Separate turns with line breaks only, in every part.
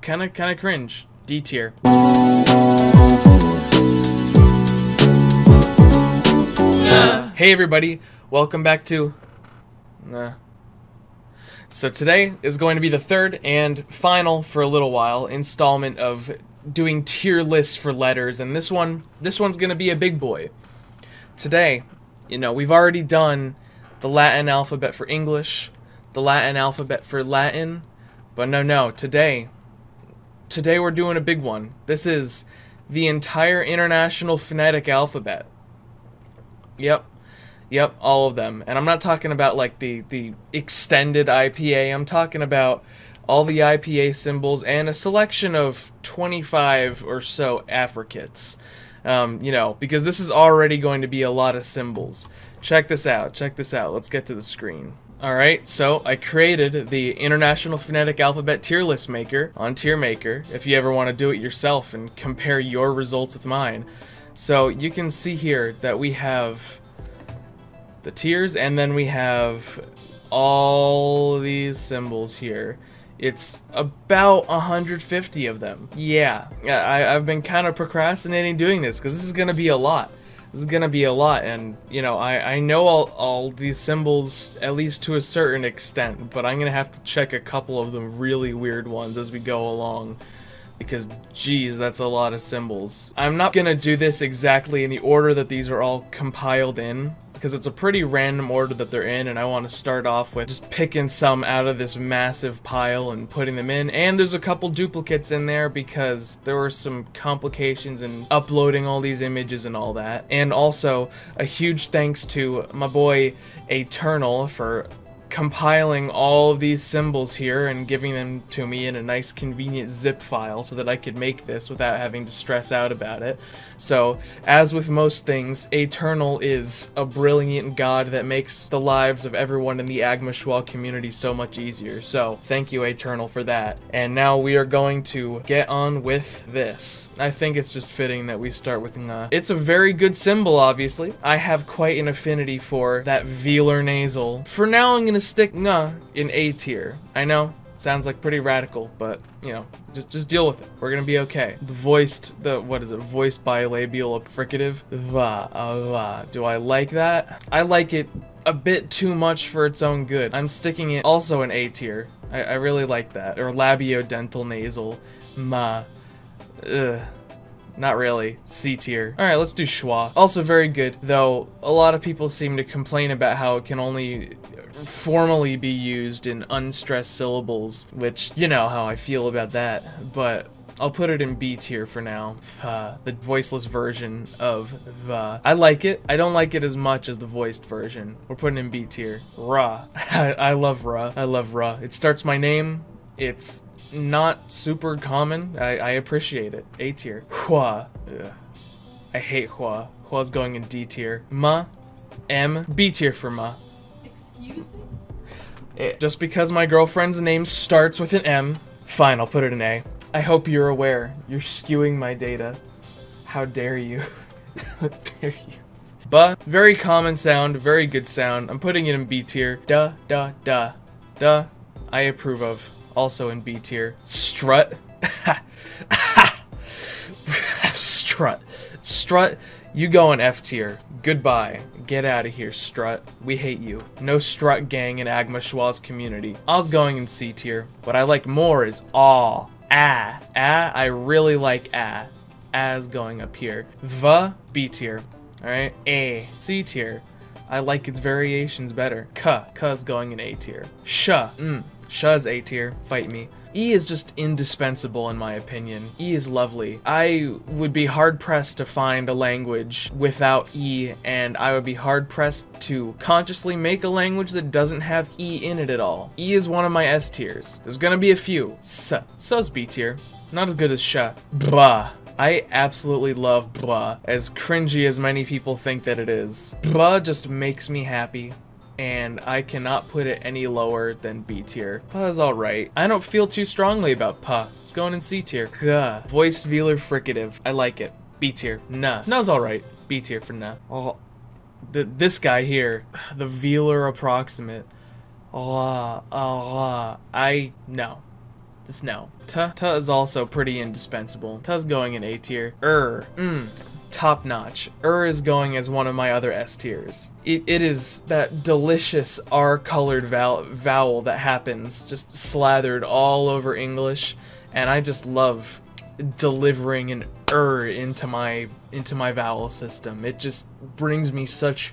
kinda cringe. D tier. Hey everybody, welcome back to... So today is going to be the third and final, for a little while, installment of doing tier lists for letters, and this one's gonna be a big boy. Today, you know, we've already done the Latin alphabet for English, the Latin alphabet for Latin, but no, today we're doing a big one. This is the entire International Phonetic Alphabet. Yep, all of them. And I'm not talking about like the extended IPA, I'm talking about all the IPA symbols and a selection of 25 or so affricates. You know, because this is already going to be a lot of symbols. Check this out, let's get to the screen. Alright, so I created the International Phonetic Alphabet tier list maker on Tier Maker, if you ever want to do it yourself and compare your results with mine. So you can see here that we have the tiers, and then we have all these symbols here. It's about 150 of them. Yeah, I've been kind of procrastinating doing this because this is gonna be a lot. And you know, I know all these symbols at least to a certain extent, but I'm gonna have to check a couple of them really weird ones as we go along. Because, geez, that's a lot of symbols. I'm not gonna do this exactly in the order that these are all compiled in, because it's a pretty random order that they're in, and I want to start off with just picking some out of this massive pile and putting them in. And there's a couple duplicates in there because there were some complications in uploading all these images and all that. And also, a huge thanks to my boy Ætérnal for compiling all of these symbols here and giving them to me in a nice convenient zip file so that I could make this without having to stress out about it. So, as with most things, Ætérnal is a brilliant god that makes the lives of everyone in the Agma Schwa community so much easier. So, thank you Ætérnal for that. And now we are going to get on with this. I think it's just fitting that we start with ng. It's a very good symbol, obviously. I have quite an affinity for that velar nasal. For now, I'm gonna stick ng in A tier. I know, sounds like pretty radical, but you know, just deal with it. We're gonna be okay. The voiced bilabial affricative. Va. Do I like that? I like it a bit too much for its own good. I'm sticking it also in A tier. I really like that. Or labiodental nasal. Ma. Ugh. Not really. C tier. Alright, let's do schwa. Also very good, though a lot of people seem to complain about how it can only formally be used in unstressed syllables, which, you know how I feel about that, but I'll put it in B tier for now. The voiceless version of va. I like it. I don't like it as much as the voiced version. We're putting in B tier. Ra. I love ra. It starts my name. It's not super common. I appreciate it. A tier. Hua. Ugh. I hate hua. Hua's going in D tier. Ma. M. B tier for ma.
Excuse me?
Just because my girlfriend's name starts with an M, fine, I'll put it in A. I hope you're aware. You're skewing my data. How dare you? How dare you? But very common sound, very good sound. I'm putting it in B tier. Da. I approve of. Also in B tier. Strut. Strut. You go in F tier. Goodbye. Get out of here, Strut. We hate you. No Strut gang in Agma Schwa's community. Ah's going in C tier. What I like more is aw. Ah. I really like ah. Ah's going up here. Va. B tier. Alright. A. C tier. I like its variations better. Ka's going in A tier. Sha. Sha's A tier. Fight me. E is just indispensable in my opinion. E is lovely. I would be hard-pressed to find a language without E, and I would be hard-pressed to consciously make a language that doesn't have E in it at all. E is one of my S tiers. There's gonna be a few. So's B tier. Not as good as sha. Blah. I absolutely love blah, as cringy as many people think that it is. Blah just makes me happy, and I cannot put it any lower than B tier. Puh is alright. I don't feel too strongly about puh. It's going in C tier. Gah. Voiced velar fricative. I like it. B tier. Nah. Nah's alright. B tier for nah. Oh, this guy here. The velar approximate. No. Just no. T is also pretty indispensable. T's going in A tier. Top notch. Is going as one of my other S tiers. It is that delicious R-colored vowel that happens, just slathered all over English, and I just love delivering an into my vowel system. It just brings me such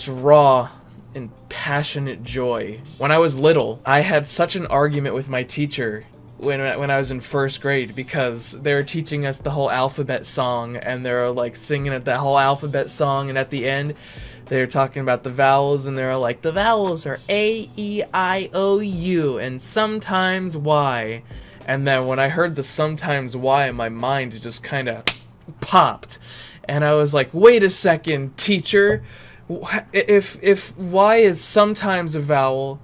raw and passionate joy. When I was little, I had such an argument with my teacher when I was in 1st grade because they were teaching us the whole alphabet song, and they were like singing at that whole alphabet song, and at the end they were talking about the vowels, and they were like, the vowels are A, E, I, O, U, and sometimes Y. And then when I heard the sometimes Y, my mind just kind of popped, and I was like, wait a second, teacher, if Y is sometimes a vowel,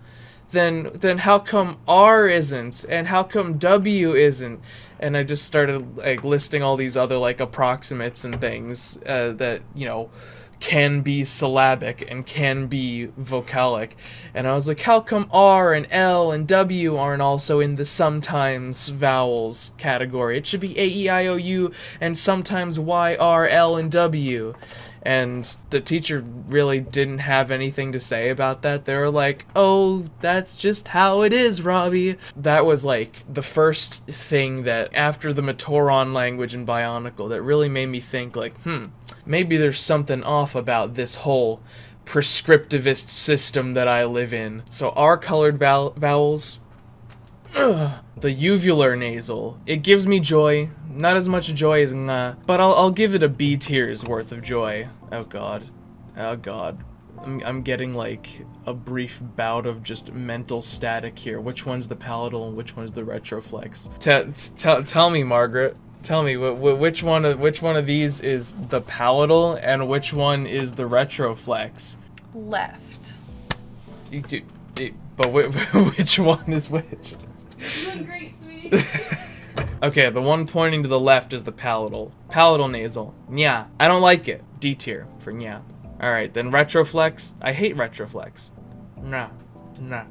then how come R isn't, and how come W isn't? And I just started like listing all these other like approximates and things that, you know, can be syllabic and can be vocalic, and I was like, how come R and L and W aren't also in the sometimes vowels category? It should be A, E, I, O, U, and sometimes Y, R, L, and W. And the teacher really didn't have anything to say about that. They were like, oh, that's just how it is, Robbie. That was like the first thing that, after the Matoron language and Bionicle, that really made me think like, maybe there's something off about this whole prescriptivist system that I live in. So R-colored vowels, the uvular nasal, it gives me joy. Not as much joy as nga, but I'll give it a B tier's worth of joy. Oh god. Oh god. I'm getting like a brief bout of just mental static here. Which one's the palatal and which one's the retroflex? Tell me, Margaret. Tell me, which one of these is the palatal and which one is the retroflex?
Left.
But which one is which?
You're doing great, sweetie.
Okay, the one pointing to the left is the palatal. Palatal nasal. Nya. I don't like it. D tier for nya. Alright, then retroflex. I hate retroflex. Nah. Nah.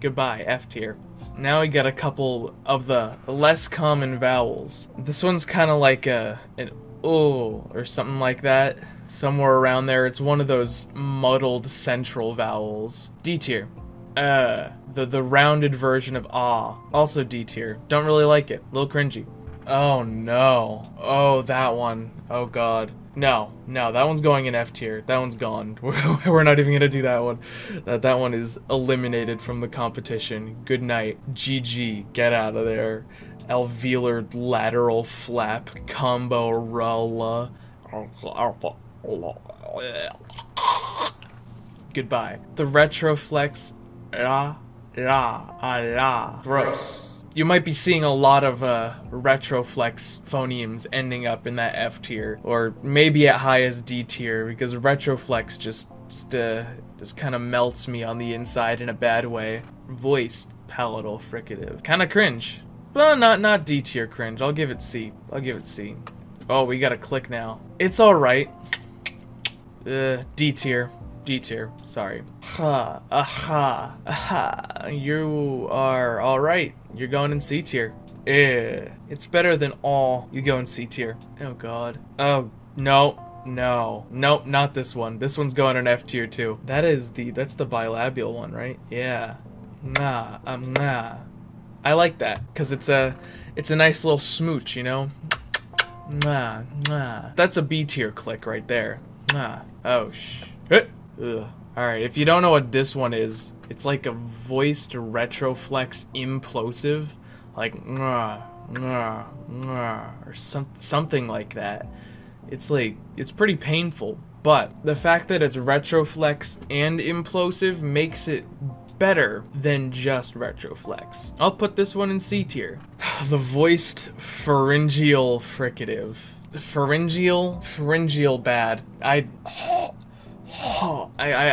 Goodbye, F tier. Now we got a couple of the less common vowels. This one's kind of like an O or something like that. Somewhere around there. It's one of those muddled central vowels. D tier. The rounded version of ah. Also D tier. Don't really like it. A little cringy. Oh no. Oh, that one. Oh god. No, that one's going in F tier. That one's gone. We're not even gonna do that one. That one is eliminated from the competition. Good night. GG. Get out of there. Alveolar lateral flap combo rulla. Goodbye. The retroflex. Gross. You might be seeing a lot of retroflex phonemes ending up in that F tier, or maybe at high as D tier, because retroflex just kind of melts me on the inside in a bad way. Voiced palatal fricative, kind of cringe, but not D tier cringe. I'll give it C. I'll give it C. Oh, we got a click now. It's all right. D tier. D tier, sorry. Ha, aha, aha. You are alright. You're going in C tier. It's better than all. You go in C tier. Oh god. Oh, no. No. Nope, not this one. This one's going in F tier too. That's the bilabial one, right? Yeah. Nah. I like that, because it's a nice little smooch, you know? Nah. That's a B tier click right there. Nah. Oh, shit. Ugh. Alright, if you don't know what this one is, it's like a voiced retroflex implosive, like or something like that. It's pretty painful, but the fact that it's retroflex and implosive makes it better than just retroflex. I'll put this one in C tier. The voiced pharyngeal fricative. Pharyngeal bad. I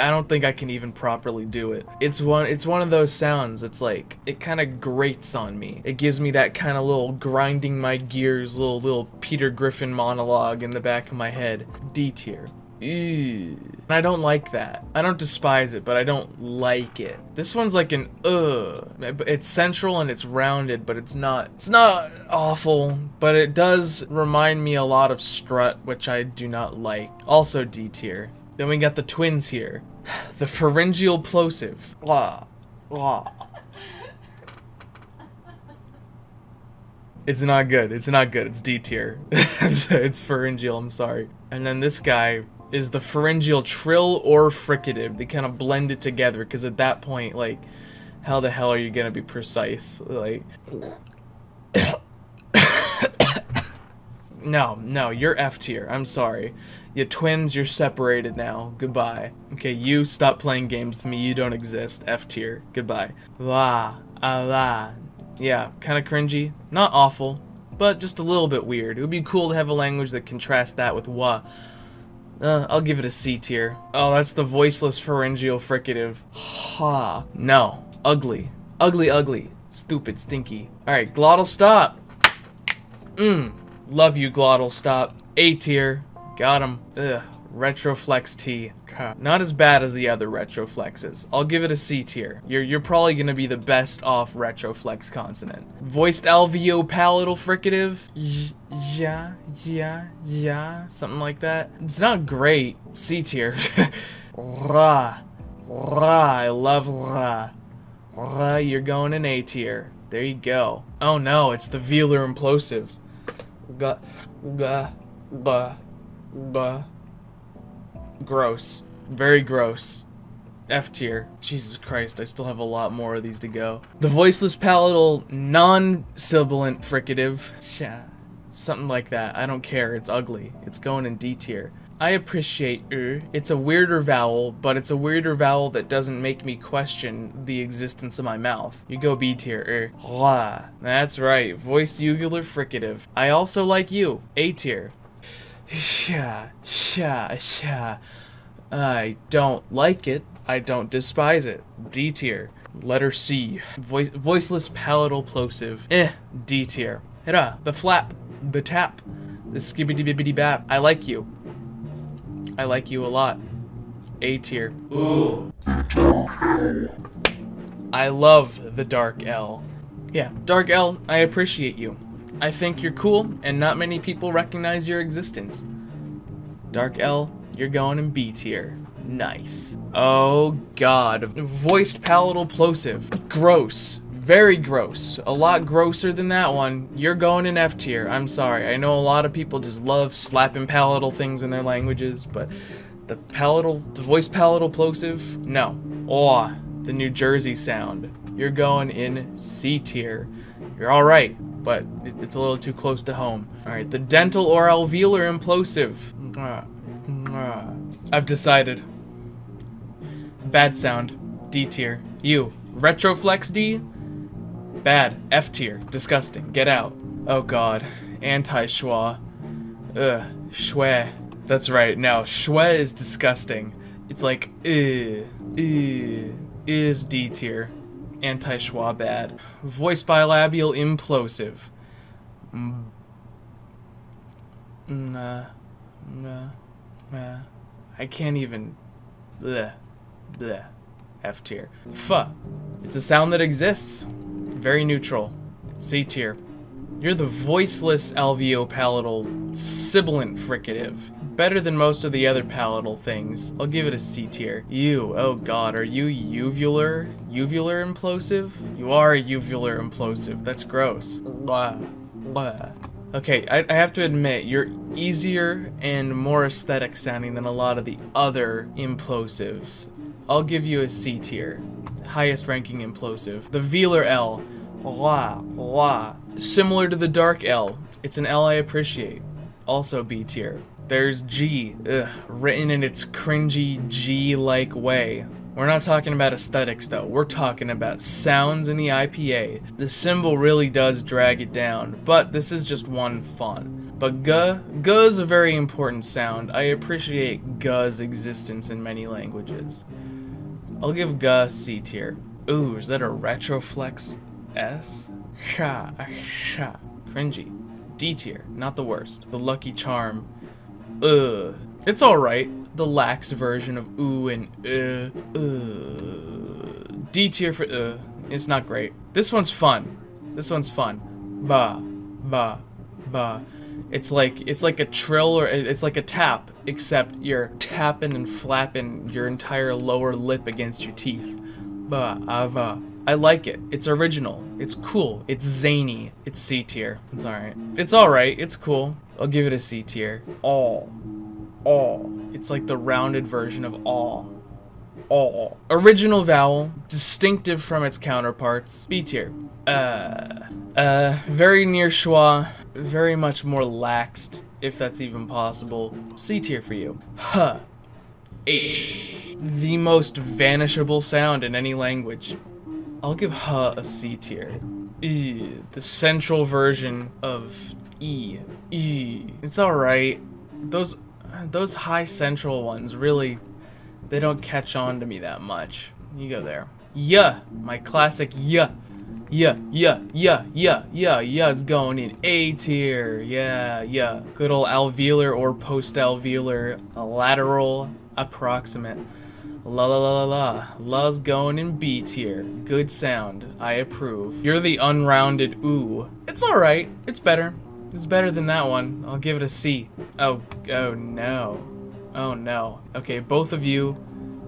don't think I can even properly do it. It's one of those sounds. It's like, it kind of grates on me. It gives me that kind of little grinding my gears, little Peter Griffin monologue in the back of my head. D tier. Ew. I don't like that. I don't despise it, but I don't like it. This one's like an It's central and it's rounded, but it's not awful, but it does remind me a lot of strut, which I do not like. Also D tier. Then we got the twins here. The pharyngeal plosive. Blah. Blah. It's not good. It's not good. It's D tier. It's pharyngeal, I'm sorry. And then this guy is the pharyngeal trill or fricative. They kind of blend it together because at that point, like, how the hell are you gonna be precise? Like, no, you're F tier. I'm sorry. You twins, you're separated now. Goodbye. Okay, you stop playing games with me. You don't exist. F tier. Goodbye. La, la. Yeah, kind of cringy. Not awful, but just a little bit weird. It would be cool to have a language that contrasts that with wa. I'll give it a C tier. Oh, that's the voiceless pharyngeal fricative. Ha. No. Ugly. Ugly, ugly. Stupid, stinky. Alright, glottal stop. Love you, glottal stop. A tier. Got him. Ugh. Retroflex T. Not as bad as the other retroflexes. I'll give it a C tier. You're probably gonna be the best off retroflex consonant. Voiced alveopalatal fricative. Yeah, something like that. It's not great. C tier. Ra. I love ra. Ra, you're going in A tier. There you go. Oh no, it's the velar implosive. Gross. Very gross. F tier. Jesus Christ, I still have a lot more of these to go. The voiceless palatal non-sibilant fricative. Yeah, something like that. I don't care. It's ugly. It's going in D tier. I appreciate It's a weirder vowel, but it's a weirder vowel that doesn't make me question the existence of my mouth. You go B tier. That's right. Voice uvular fricative. I also like you. A tier. I don't like it. I don't despise it. D tier. Letter C. Voiceless palatal plosive. D tier. The flap. The tap. The skibbity bibbity bap. I like you. I like you a lot. A tier. Ooh. I love the dark L. Yeah, dark L, I appreciate you. I think you're cool, and not many people recognize your existence. Dark L, you're going in B tier. Nice. Oh god. Voiced palatal plosive. Gross. Very gross. A lot grosser than that one. You're going in F tier. I'm sorry. I know a lot of people just love slapping palatal things in their languages, but the voiced palatal plosive? No. Oh, the New Jersey sound. You're going in C tier. You're alright, but it's a little too close to home. Alright, the dental or alveolar implosive. I've decided. Bad sound. D tier. You. Retroflex D? Bad. F tier. Disgusting. Get out. Oh god. Anti-Schwa. Ugh. Schwa. That's right. Now, Schwa is disgusting. It's like, is D tier. Anti-Schwa bad. Voice bilabial implosive. I can't even. Bleh. Bleh. F tier. Fuh. It's a sound that exists. Very neutral. C tier. You're the voiceless alveopalatal sibilant fricative. Better than most of the other palatal things. I'll give it a C tier. You, oh god, are you uvular? Uvular implosive? You are a uvular implosive. That's gross. Blah. Blah. Okay, I have to admit, you're easier and more aesthetic sounding than a lot of the other implosives. I'll give you a C tier. Highest ranking implosive. The velar L. Similar to the dark L. It's an L I appreciate. Also B tier. There's G. Written in its cringy G-like way. We're not talking about aesthetics though. We're talking about sounds in the IPA. The symbol really does drag it down, but this is just one font. But G is a very important sound. I appreciate G's existence in many languages. I'll give G C tier. Ooh, is that a retroflex S? Cringy. D tier, not the worst. The Lucky Charm. It's alright. The lax version of ooh and D tier for It's not great. This one's fun. This one's fun. Ba, ba, ba. It's like a trill, or it's like a tap, except you're tapping and flapping your entire lower lip against your teeth. Ba, ava. I like it. It's original. It's cool. It's zany. It's C tier. It's alright. It's alright. It's cool. I'll give it a C tier. Aw. Aw. It's like the rounded version of aw. Aw. Original vowel. Distinctive from its counterparts. B tier. Very near schwa. Very much more laxed, if that's even possible. C tier for you. Huh. H. The most vanishable sound in any language. I'll give huh a C tier. E. The central version of E. E. It's alright. Those high central ones really, they don't catch on to me that much. You go there. Yeah, my classic yeah. Yeah, it's going in A tier. Yeah. Good old alveolar or post-alveolar, lateral, approximate. La la la la la. La's going in B tier. Good sound. I approve. You're the unrounded ooh. It's alright. It's better. It's better than that one. I'll give it a C. Oh no. Oh no. Okay, both of you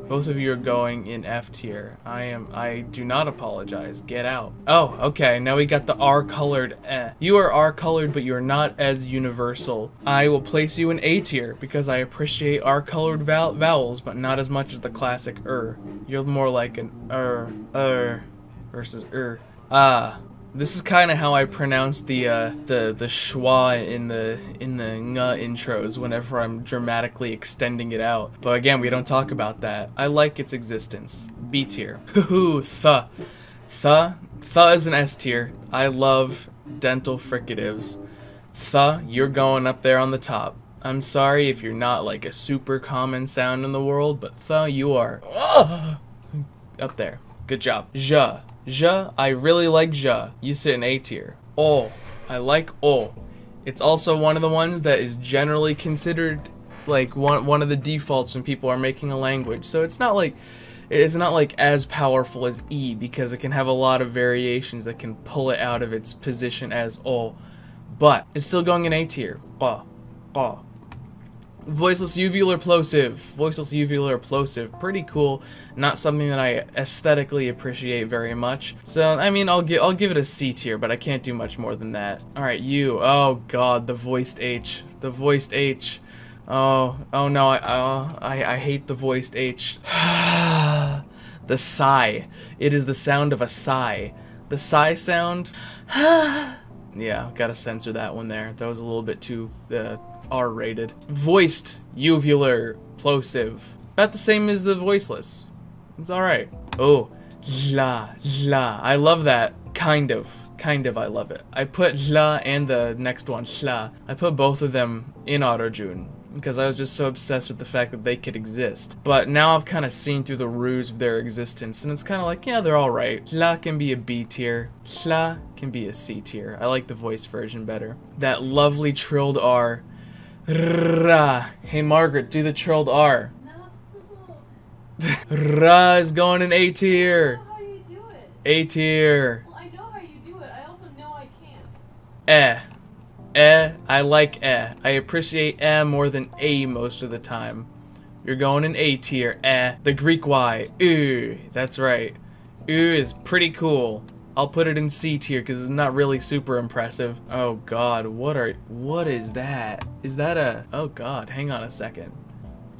are going in F tier. I do not apologize. Get out. Oh, okay. Now we got the R-colored eh. You are R-colored, but you're not as universal. I will place you in A tier because I appreciate R-colored vowels, but not as much as the classic You're more like an versus This is kind of how I pronounce the schwa in the nga intros whenever I'm dramatically extending it out. But again, we don't talk about that. I like its existence. B tier. Hoo th. Th is an S tier. I love dental fricatives. Th, you're going up there on the top. I'm sorry if you're not like a super common sound in the world, but th, you are up there. Good job. Ja. Ja, I really like ja. You sit in A tier. Oh, I like oh. It's also one of the ones that is generally considered like one of the defaults when people are making a language. So it's not like as powerful as E because it can have a lot of variations that can pull it out of its position as oh. But it's still going in A tier. Ba, ba. Voiceless uvular plosive. Voiceless uvular plosive. Pretty cool. Not something that I aesthetically appreciate very much. So, I mean, I'll give it a C tier, but I can't do much more than that. Alright, you. Oh god, the voiced H. The voiced H. Oh no, I hate the voiced H. The sigh. It is the sound of a sigh. The sigh sound. Yeah, gotta censor that one there. That was a little bit too R-rated. Voiced uvular plosive. About the same as the voiceless. It's alright. Oh, la. I love that. Kind of, I love it. I put la and the next one, schla. I put both of them in Autotune because I was just so obsessed with the fact that they could exist. But now I've kind of seen through the ruse of their existence, and it's kind of like, yeah, they're alright. La can be a B tier. Schla can be a C tier. I like the voice version better. That lovely trilled R. Ra. Hey Margaret, do the trilled R.
No.
Ra is going in A tier.
I know how you do it.
A tier.
Well, I know how you do it. I also know I can't.
I like I appreciate more than A most of the time. You're going in A tier. The Greek Y. That's right. Is pretty cool. I'll put it in C tier because it's not really super impressive. Oh god, what is that? Is that a... Oh god, hang on a second.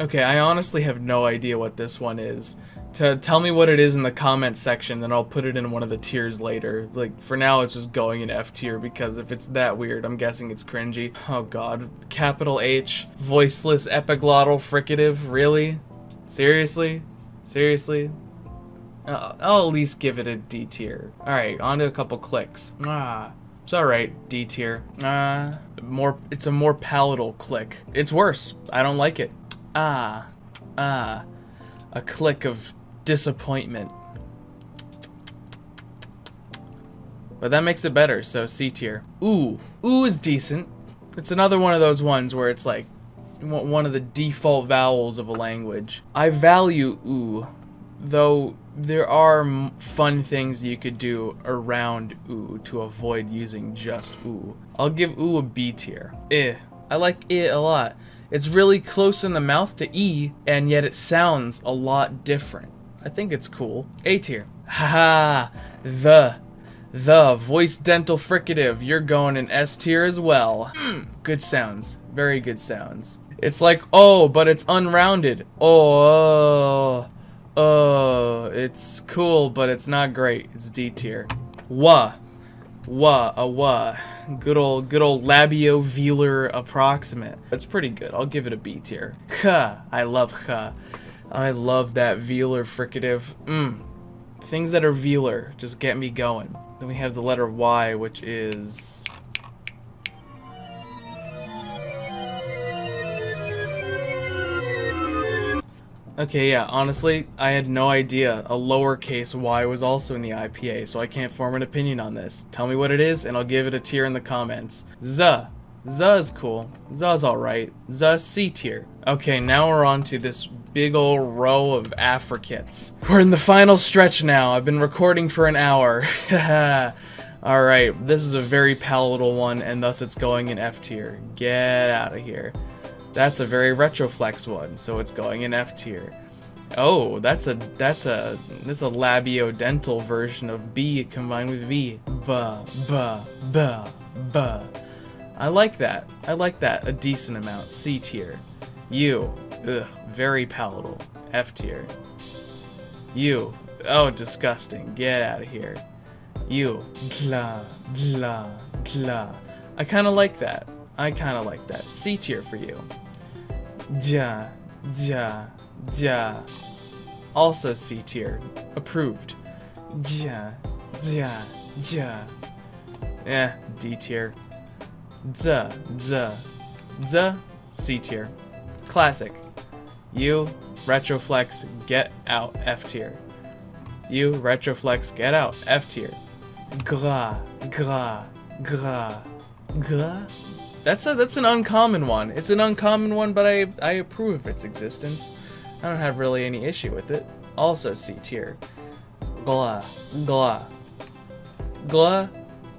Okay, I honestly have no idea what this one is. Tell me what it is in the comment section, then I'll put it in one of the tiers later. Like, for now it's just going in F tier because if it's that weird, I'm guessing it's cringy. Oh god, capital H, voiceless epiglottal fricative, really? Seriously? Seriously? I'll at least give it a D tier. Alright, on to a couple clicks. It's alright, D tier. It's a more palatal click. It's worse. I don't like it. A click of disappointment. But that makes it better, so C tier. Ooh is decent. It's another one of those ones where it's like, one of the default vowels of a language. I value oo, though there are fun things you could do around oo to avoid using just oo. I'll give oo a B tier. I like I a lot. It's really close in the mouth to E, and yet it sounds a lot different. I think it's cool. A tier. Haha, the voice dental fricative. You're going in S tier as well. Good sounds. Very good sounds. It's like, oh, but it's unrounded. Oh, it's cool, but it's not great. It's D tier. Wah. Good old labiovelar approximate. It's pretty good. I'll give it a B tier. Ha. I love ha. I love that velar fricative. Things that are velar just get me going. Then we have the letter Y, which is... Okay, yeah, honestly, I had no idea a lowercase y was also in the IPA, so I can't form an opinion on this. Tell me what it is, and I'll give it a tier in the comments. Z is cool. Z's alright. Z, C tier. Okay, now we're on to this big old row of affricates. We're in the final stretch now. I've been recording for an hour. Alright, this is a very palatable one, and thus it's going in F tier. Get out of here. That's a very retroflex one, so it's going in F tier. Oh, that's a labiodental version of B combined with V. Ba. I like that. I like that a decent amount. C tier. U. Ugh, very palatable. F tier. U. Oh, disgusting. Get out of here. U. Gla. I kind of like that. C tier for you. Ja. Also C tier. Approved. Ja. D tier. Z. C tier. Classic. U. Retroflex. Get out. F tier. U. Retroflex. Get out. F tier. Gra. That's an uncommon one. It's an uncommon one, but I approve of its existence. I don't have really any issue with it. Also C tier. Gla.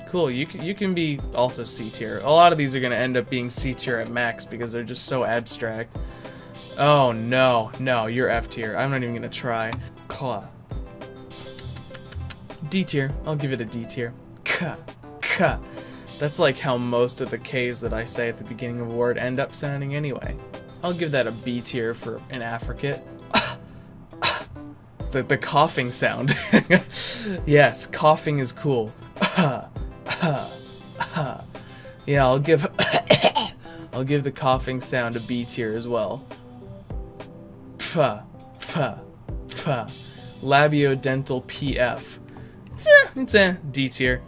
Cool. You can be also C tier. A lot of these are gonna end up being C tier at max because they're just so abstract. Oh no, you're F tier. I'm not even gonna try. Kla. D tier. I'll give it a D tier. Ka. That's like how most of the K's that I say at the beginning of a word end up sounding anyway. I'll give that a B tier for an affricate. The coughing sound. Yes, coughing is cool. Yeah, I'll give the coughing sound a B tier as well. Labiodental PF. It's a D tier.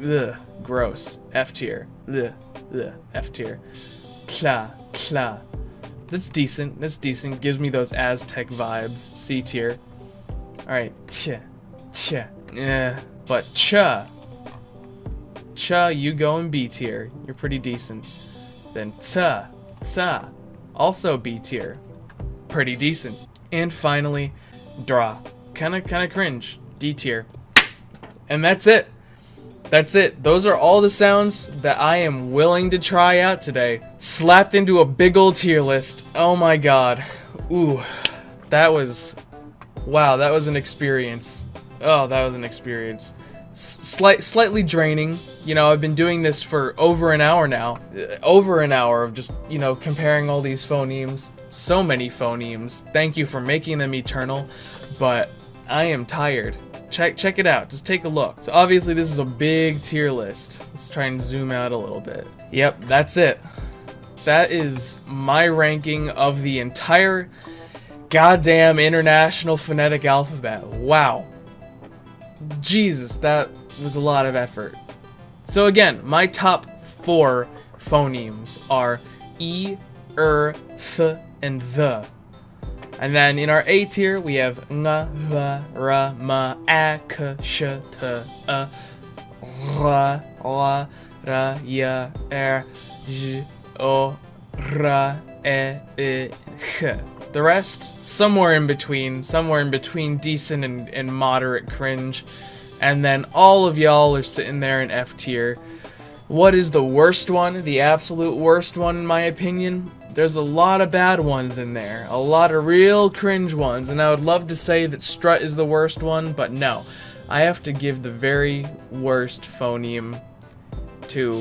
Ugh, gross. F tier. Ugh, F tier. Kla. That's decent. Gives me those Aztec vibes. C tier. Alright. Ch. But cha, you go in B tier. You're pretty decent. Then ta. Also B tier. Pretty decent. And finally, dra. Kinda cringe. D tier. And that's it. Those are all the sounds that I am willing to try out today. Slapped into a big old tier list. Oh my god. Ooh. Wow, that was an experience. Oh, that was an experience. Slightly draining. You know, I've been doing this for over an hour now. Over an hour of just, you know, comparing all these phonemes. So many phonemes. Thank you for making them eternal. But I am tired. Check it out. Just take a look. So obviously this is a big tier list. Let's try and zoom out a little bit. Yep, that's it. That is my ranking of the entire goddamn international phonetic alphabet. Wow. Jesus, that was a lot of effort. So again, my top 4 phonemes are E, th, and the. And then in our A tier, we have nga, va, ra, ma, a, k, sh, t, ra, la, ra, ya, j, o, ra, e, h. The rest, somewhere in between decent and moderate cringe. And then all of y'all are sitting there in F tier. What is the worst one? The absolute worst one, in my opinion? There's a lot of bad ones in there. A lot of real cringe ones. And I would love to say that strut is the worst one, but no. I have to give the very worst phoneme to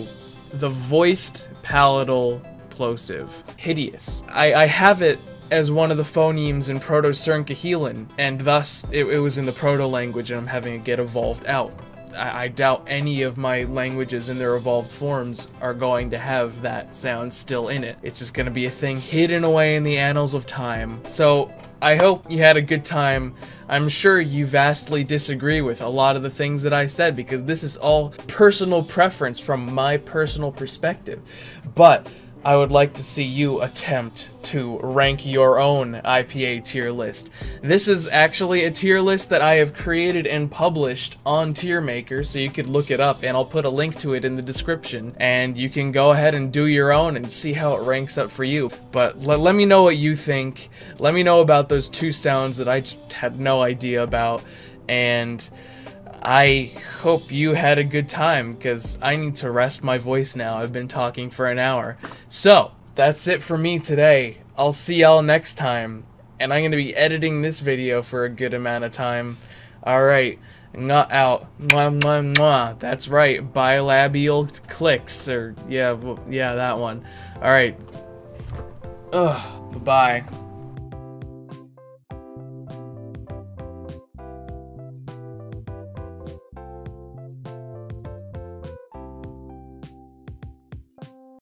the voiced palatal plosive. Hideous. I have it as one of the phonemes in Proto-Cerncahelan, and thus it was in the proto-language, and I'm having it get evolved out. I doubt any of my languages in their evolved forms are going to have that sound still in it. It's just gonna be a thing hidden away in the annals of time. So, I hope you had a good time. I'm sure you vastly disagree with a lot of the things that I said, because this is all personal preference from my personal perspective. But I would like to see you attempt to rank your own IPA tier list. This is actually a tier list that I have created and published on TierMaker, so you could look it up, and I'll put a link to it in the description, and you can go ahead and do your own and see how it ranks up for you. But let me know what you think. Let me know about those two sounds that I just had no idea about, and I hope you had a good time, because I need to rest my voice now. I've been talking for an hour. So, that's it for me today. I'll see y'all next time, and I'm going to be editing this video for a good amount of time. Alright, not out. Mwah, mwah, mwah. That's right, bilabial clicks, or, yeah, that one. Alright. Bye-bye.